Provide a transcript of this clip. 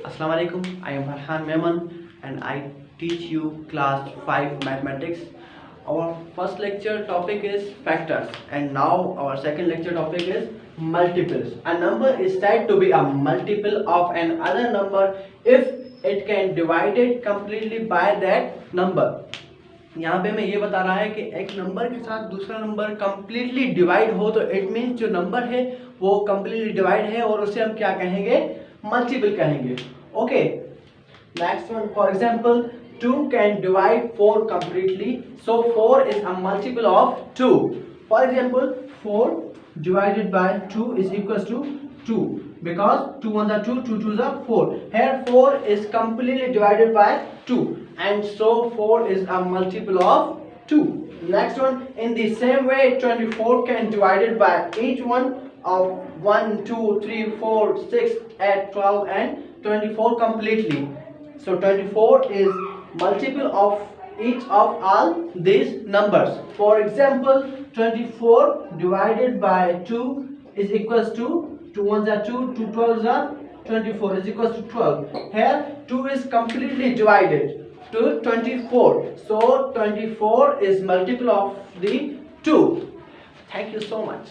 Assalamu alaikum. I am Farhan Memon and I teach you class 5 mathematics. Our first lecture topic is factors and now our second lecture topic is multiples. A number is said to be a multiple of another number if it can divide it completely by that number. यहाँ पे मैं ये बता रहा है कि एक number के साथ दूसरा नंबर कम्प्लीटली डिवाइड हो तो इट मीन्स जो नंबर है वो कम्प्लीटली डिवाइड है और उसे हम क्या कहेंगे, मल्टीपल कहेंगे. Okay, next one. For example 2 can divide 4 completely, so 4 is a multiple of 2. For example, 4 divided by 2 is equals to 2 because 2 ones are 2, 2 twos are 4. Here 4 is completely divided by 2 and so 4 is a multiple of 2. Next one, in the same way 24 can divided by each one of 1, 2, 3, 4, 6, 8, 12 and 24 completely. So 24 is multiple of each of all these numbers. For example, 24 divided by 2 is equals to 2 ones are 2, 2 12s are 24 is equals to 12. Here 2 is completely divided to 24. So 24 is multiple of the 2. Thank you so much.